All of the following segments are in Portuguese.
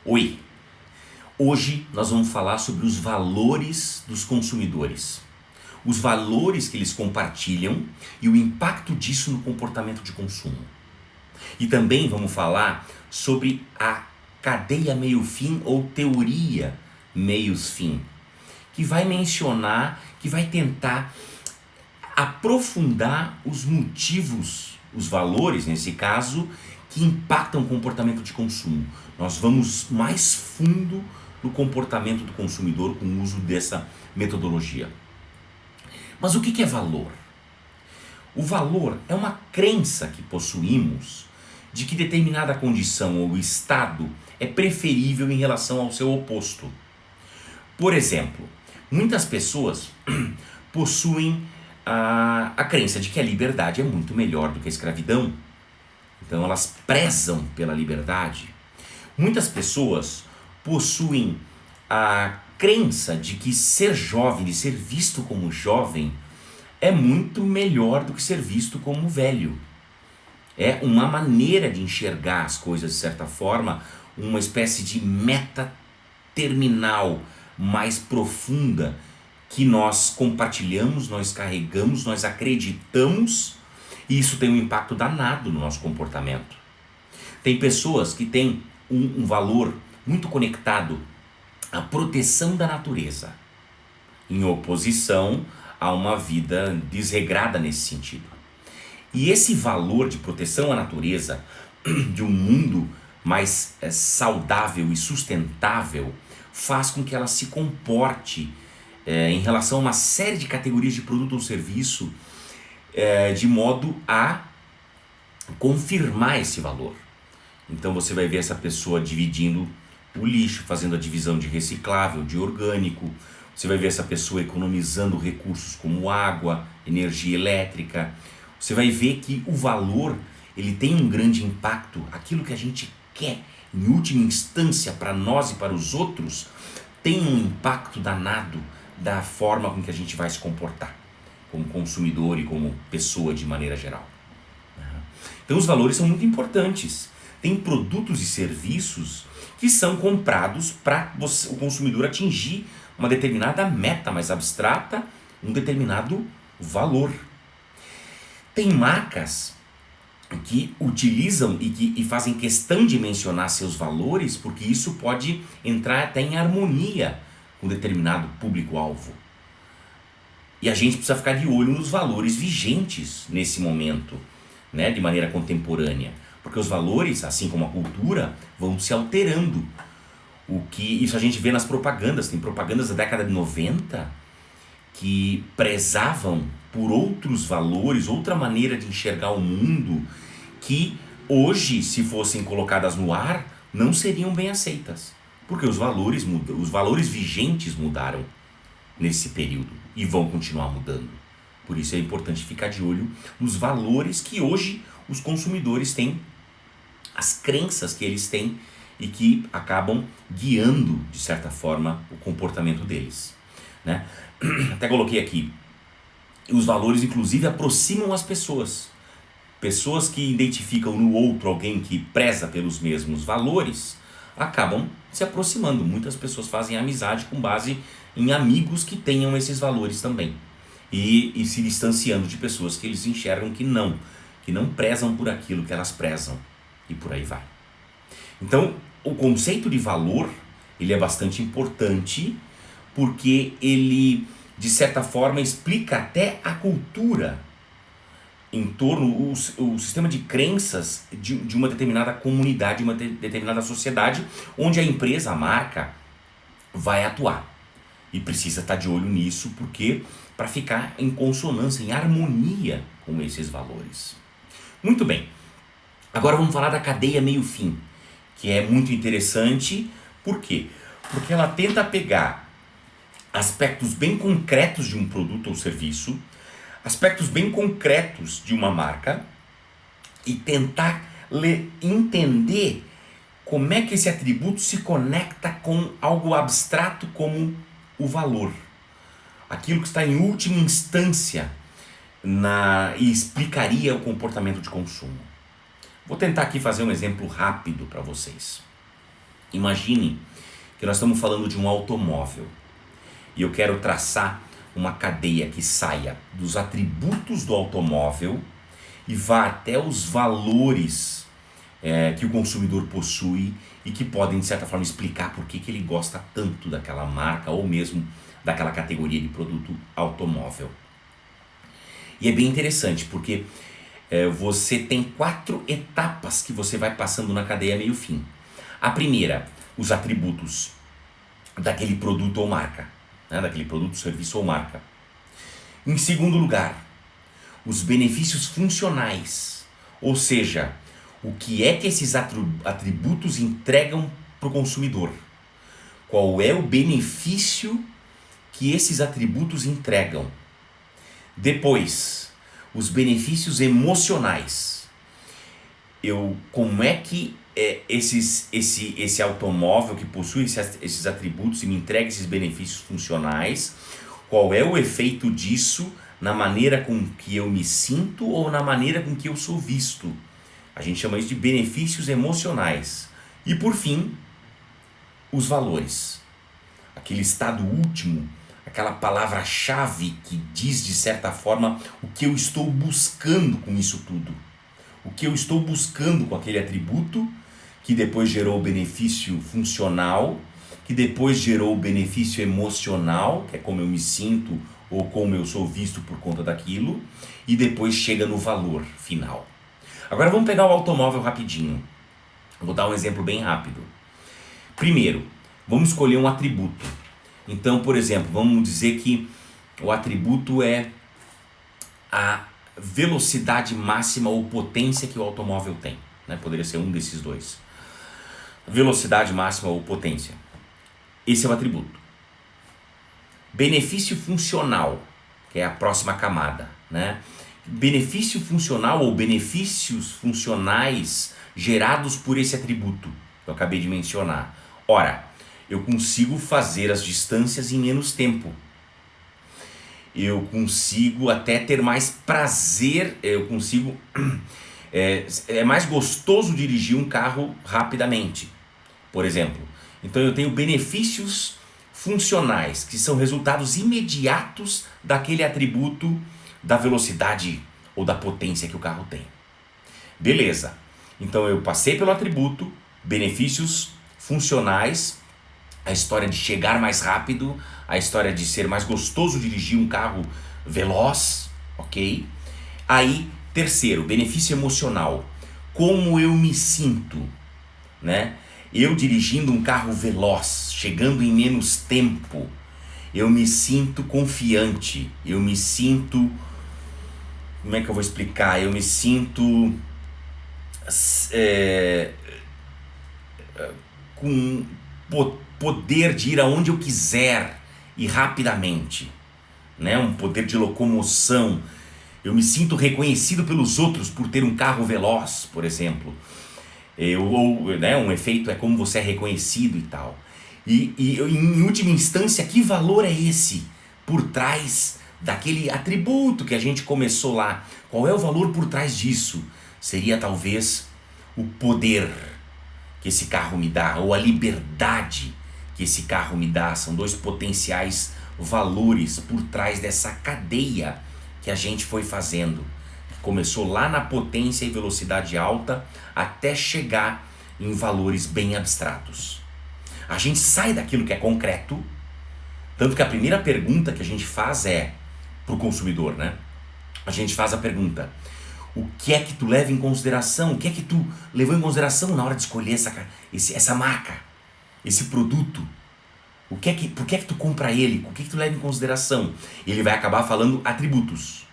Oi, hoje nós vamos falar sobre os valores dos consumidores, os valores que eles compartilham e o impacto disso no comportamento de consumo. E também vamos falar sobre a cadeia meio-fim ou teoria meios-fim, que vai mencionar, que vai tentar aprofundar os motivos, os valores, nesse caso, que impactam o comportamento de consumo. Nós vamos mais fundo no comportamento do consumidor com o uso dessa metodologia. Mas o que é valor? O valor é uma crença que possuímos de que determinada condição ou estado é preferível em relação ao seu oposto. Por exemplo, muitas pessoas possuem a crença de que a liberdade é muito melhor do que a escravidão. Então elas prezam pela liberdade. Muitas pessoas possuem a crença de que ser jovem, de ser visto como jovem, é muito melhor do que ser visto como velho. É uma maneira de enxergar as coisas de certa forma, uma espécie de meta terminal mais profunda que nós compartilhamos, nós carregamos, nós acreditamos, e isso tem um impacto danado no nosso comportamento. Tem pessoas que têm um valor muito conectado à proteção da natureza, em oposição a uma vida desregrada nesse sentido. E esse valor de proteção à natureza, de um mundo mais saudável e sustentável, faz com que ela se comporte em relação a uma série de categorias de produto ou serviço de modo a confirmar esse valor. Então você vai ver essa pessoa dividindo o lixo, fazendo a divisão de reciclável, de orgânico. Você vai ver essa pessoa economizando recursos como água, energia elétrica. Você vai ver que o valor, ele tem um grande impacto. Aquilo que a gente quer, em última instância, para nós e para os outros, tem um impacto danado da forma com que a gente vai se comportar, como consumidor e como pessoa de maneira geral. Então os valores são muito importantes. Tem produtos e serviços que são comprados para o consumidor atingir uma determinada meta mais abstrata, um determinado valor. Tem marcas que utilizam e fazem questão de mencionar seus valores, porque isso pode entrar até em harmonia com determinado público-alvo. E a gente precisa ficar de olho nos valores vigentes nesse momento, né, de maneira contemporânea. Porque os valores, assim como a cultura, vão se alterando. Isso a gente vê nas propagandas. Tem propagandas da década de 90 que prezavam por outros valores, outra maneira de enxergar o mundo, que hoje, se fossem colocadas no ar, não seriam bem aceitas. Porque os valores mudam, os valores vigentes mudaram nesse período e vão continuar mudando. Por isso é importante ficar de olho nos valores que hoje os consumidores têm, as crenças que eles têm e que acabam guiando, de certa forma, o comportamento deles, né? Até coloquei aqui, os valores inclusive aproximam as pessoas. Pessoas que identificam no outro alguém que preza pelos mesmos valores, acabam se aproximando. Muitas pessoas fazem amizade com base em amigos que tenham esses valores também. E se distanciando de pessoas que eles enxergam que não prezam por aquilo que elas prezam. E por aí vai. Então, o conceito de valor, ele é bastante importante, porque ele, de certa forma, explica até a cultura em torno, o sistema de crenças de uma determinada comunidade, de uma determinada sociedade, onde a empresa, a marca, vai atuar. E precisa estar de olho nisso, porque para ficar em consonância, em harmonia com esses valores. Muito bem. Agora vamos falar da cadeia meio-fim, que é muito interessante. Por quê? Porque ela tenta pegar aspectos bem concretos de um produto ou serviço, aspectos bem concretos de uma marca e tentar entender como é que esse atributo se conecta com algo abstrato como o valor. Aquilo que está em última instância e explicaria o comportamento de consumo. Vou tentar aqui fazer um exemplo rápido para vocês. Imagine que nós estamos falando de um automóvel e eu quero traçar uma cadeia que saia dos atributos do automóvel e vá até os valores que o consumidor possui e que podem, de certa forma, explicar por que ele gosta tanto daquela marca ou mesmo daquela categoria de produto automóvel. E é bem interessante porque você tem 4 etapas que você vai passando na cadeia meio-fim. A primeira, os atributos daquele produto ou marca, né? Daquele produto, serviço ou marca. Em segundo lugar, os benefícios funcionais, ou seja, o que é que esses atributos entregam para o consumidor. Qual é o benefício que esses atributos entregam. Depois, os benefícios emocionais. Como é que esse automóvel que possui esses atributos e me entrega esses benefícios funcionais, qual é o efeito disso na maneira com que eu me sinto ou na maneira com que eu sou visto. A gente chama isso de benefícios emocionais. E por fim, os valores. Aquele estado último, aquela palavra-chave que diz de certa forma o que eu estou buscando com isso tudo. O que eu estou buscando com aquele atributo que depois gerou o benefício funcional, que depois gerou o benefício emocional, que é como eu me sinto ou como eu sou visto por conta daquilo, e depois chega no valor final. Agora vamos pegar o automóvel rapidinho. Vou dar um exemplo bem rápido. Primeiro, vamos escolher um atributo. Então, por exemplo, vamos dizer que o atributo é a velocidade máxima ou potência que o automóvel tem, né? Poderia ser um desses dois. Velocidade máxima ou potência. Esse é o atributo. Benefício funcional, que é a próxima camada, né? Benefício funcional ou benefícios funcionais gerados por esse atributo que eu acabei de mencionar. Ora, eu consigo fazer as distâncias em menos tempo. Eu consigo até ter mais prazer, é mais gostoso dirigir um carro rapidamente, por exemplo. Então eu tenho benefícios funcionais, que são resultados imediatos daquele atributo da velocidade ou da potência que o carro tem. Beleza, então eu passei pelo atributo, benefícios funcionais, a história de chegar mais rápido, a história de ser mais gostoso dirigir um carro veloz, ok? Aí, terceiro, benefício emocional. Como eu me sinto, né? Eu dirigindo um carro veloz, chegando em menos tempo, eu me sinto confiante, eu me sinto... Como é que eu vou explicar? Eu me sinto... com poder de ir aonde eu quiser e rapidamente, né? Um poder de locomoção. Eu me sinto reconhecido pelos outros por ter um carro veloz, por exemplo. Um efeito é como você é reconhecido e tal. E em última instância, que valor é esse por trás daquele atributo que a gente começou lá? Qual é o valor por trás disso? Seria talvez o poder que esse carro me dá, ou a liberdade que esse carro me dá. São dois potenciais valores por trás dessa cadeia que a gente foi fazendo. Começou lá na potência e velocidade alta até chegar em valores bem abstratos. A gente sai daquilo que é concreto, tanto que a primeira pergunta que a gente faz é para o consumidor, né? A gente faz a pergunta: o que é que tu leva em consideração? O que é que tu levou em consideração na hora de escolher essa marca, esse produto? Por que é que tu compra ele? O que é que tu leva em consideração? Ele vai acabar falando atributos.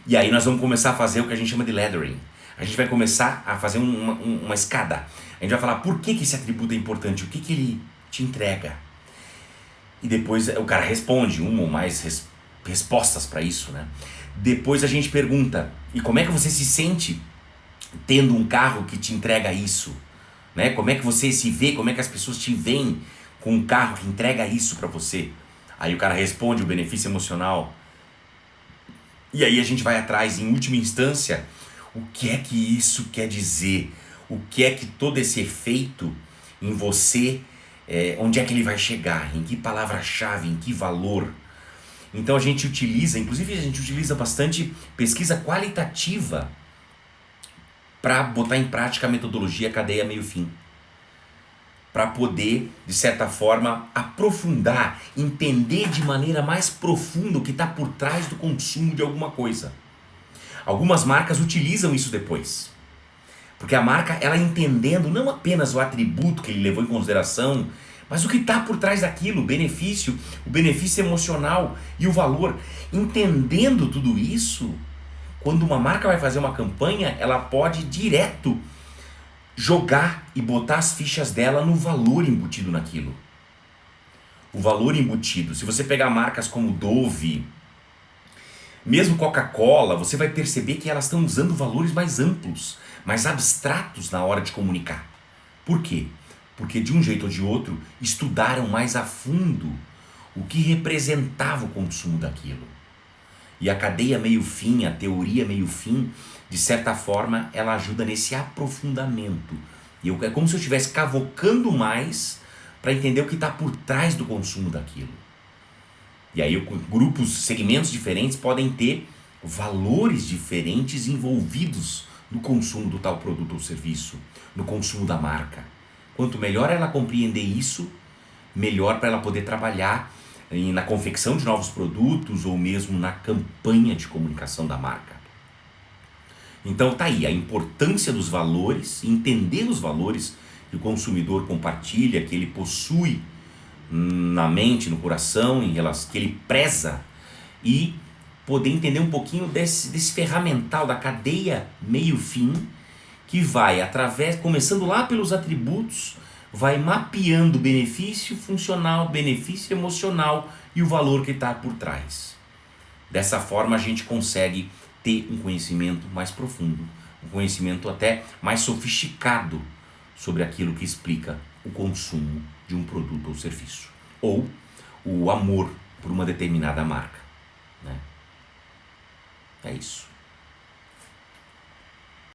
E aí nós vamos começar a fazer o que a gente chama de laddering. A gente vai começar a fazer uma escada. A gente vai falar por que esse atributo é importante, o que ele te entrega. E depois o cara responde uma ou mais respostas para isso, né? Depois a gente pergunta: e como é que você se sente tendo um carro que te entrega isso? Né? Como é que você se vê, como é que as pessoas te veem com um carro que entrega isso para você? Aí o cara responde o benefício emocional. E aí a gente vai atrás, em última instância, o que é que isso quer dizer? O que é que todo esse efeito em você, onde é que ele vai chegar, em que palavra-chave, em que valor. Então a gente utiliza, inclusive a gente utiliza bastante pesquisa qualitativa para botar em prática a metodologia cadeia meio-fim. Para poder, de certa forma, aprofundar, entender de maneira mais profunda o que está por trás do consumo de alguma coisa. Algumas marcas utilizam isso depois. Porque a marca, ela entendendo não apenas o atributo que ele levou em consideração, mas o que está por trás daquilo, o benefício emocional e o valor. Entendendo tudo isso, quando uma marca vai fazer uma campanha, ela pode direto jogar e botar as fichas dela no valor embutido naquilo. O valor embutido. Se você pegar marcas como Dove, mesmo Coca-Cola, você vai perceber que elas estão usando valores mais amplos, mais abstratos na hora de comunicar. Por quê? Porque de um jeito ou de outro, estudaram mais a fundo o que representava o consumo daquilo. E a cadeia meio-fim, a teoria meio-fim, de certa forma, ela ajuda nesse aprofundamento. E é como se eu estivesse cavocando mais para entender o que está por trás do consumo daquilo. E aí grupos, segmentos diferentes podem ter valores diferentes envolvidos no consumo do tal produto ou serviço, no consumo da marca. Quanto melhor ela compreender isso, melhor para ela poder trabalhar na confecção de novos produtos ou mesmo na campanha de comunicação da marca. Então tá aí a importância dos valores, entender os valores que o consumidor compartilha, que ele possui na mente, no coração, em relação, que ele preza, e poder entender um pouquinho desse ferramental da cadeia meio-fim, que vai começando lá pelos atributos, vai mapeando benefício funcional, benefício emocional e o valor que está por trás. Dessa forma a gente consegue ter um conhecimento mais profundo, um conhecimento até mais sofisticado sobre aquilo que explica o consumo de um produto ou serviço, ou o amor por uma determinada marca, né? É isso.